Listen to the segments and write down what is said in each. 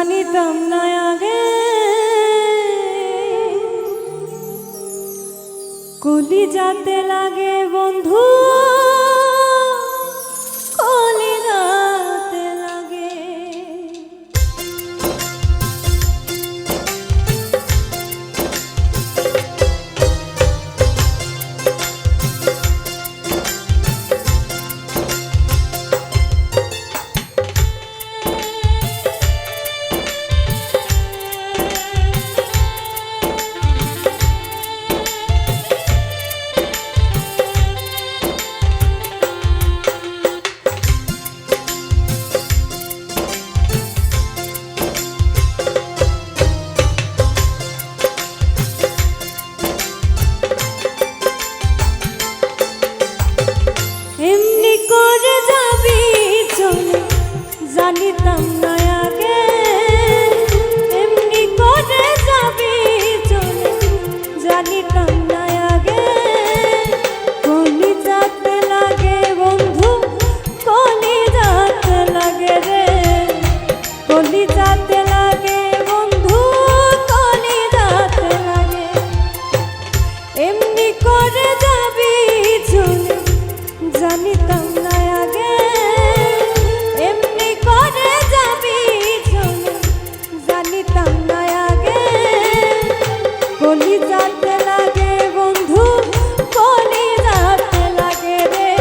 জানিতাম না আগে কলি যাতে লাগে বন্ধু কলি যাতে লাগে জানিতাম না আগে এমনি করে যাবি চলে জানিতাম না আগে কলি যাতে লাগে বন্ধু কলি যাতে লাগে রে কলি যাতে লাগে বন্ধু কলি যাতে লাগে এমনি করে যাবি চলে জানিতাম না আগে কলি যাতে লাগে বন্ধু কলি যাতে লাগে রে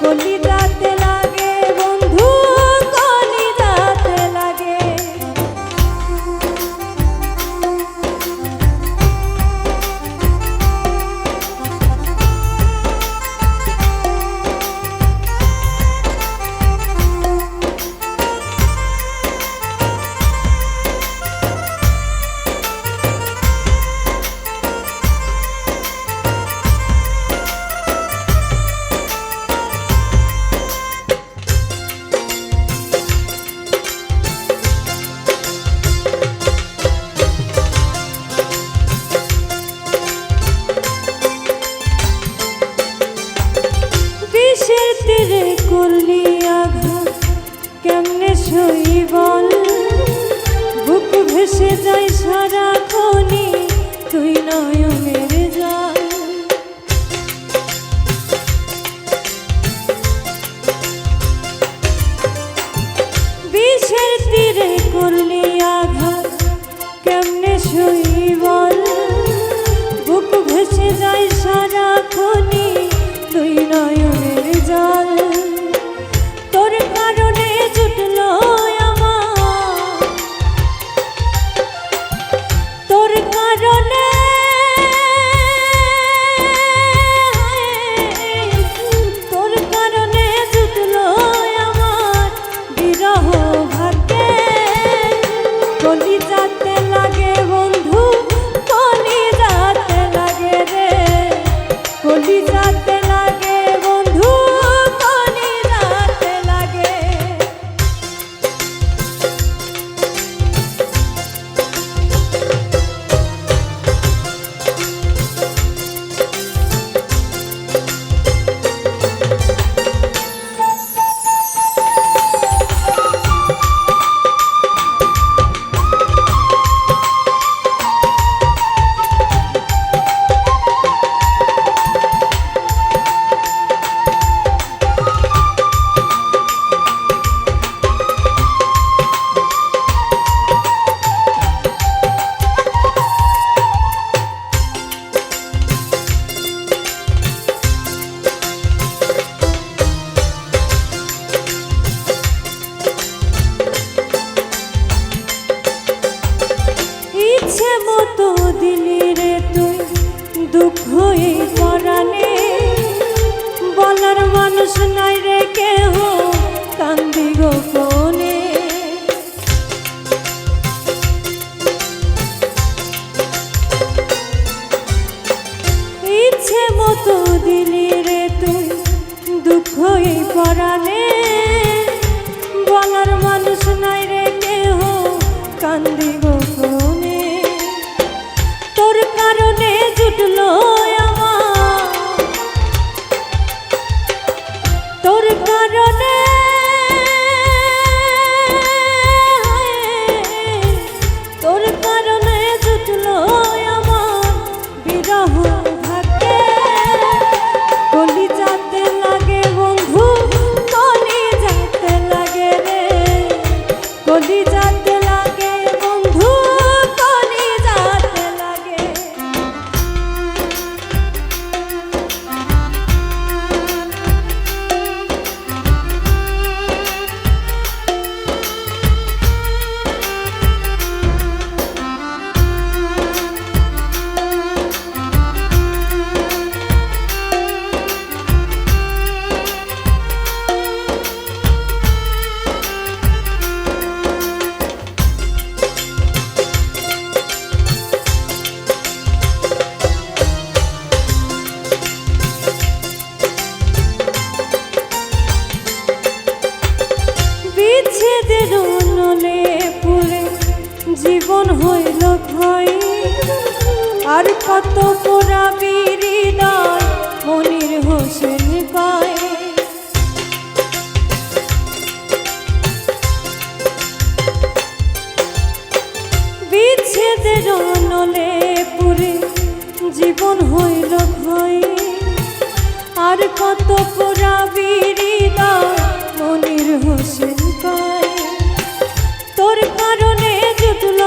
কলি যাতে লাগে বন্ধু কলি যাতে লাগে তীরে করলি আঘাত কেমনে সই বল বুক ভেসে যাই সারাক্ষণই তুই নয়নের জল বিষের তীরে করলি আঘাত কেমনে সই বল বুক ভেসে যাই সারাক্ষণই তুই নয়নের জল তোর কারণে জুটলো আমার তোর কারণে তোর কারণে জুটলো আমার বিরহ ভাগ্যে কলি যাতে লাগে বন্ধু কলি যাতে লাগে রে কলি যাতে লাগে বন্ধু কলি যাতে লাগে ইচ্ছে মতো দিলি রে তুই দুঃখ এই পরাণে বলার মানুষ নাই রে কেহ কান্দি গোপনে ইচ্ছে মতো দিলি রে তুই দুঃখ এই পরাণে বলার মানুষ নাই রে কেহ কান্দি গোপনে তোর কারণে জুটলো আমার তোর কারণে আর কত পোড়াবি হৃদয় মনির হোসেন কয়। বিচ্ছেদের নলে পুরে জীবন হইল ক্ষয়, আর কত পোড়াবি হৃদয় মনির হোসেন কয়। তোর কারণে জুটল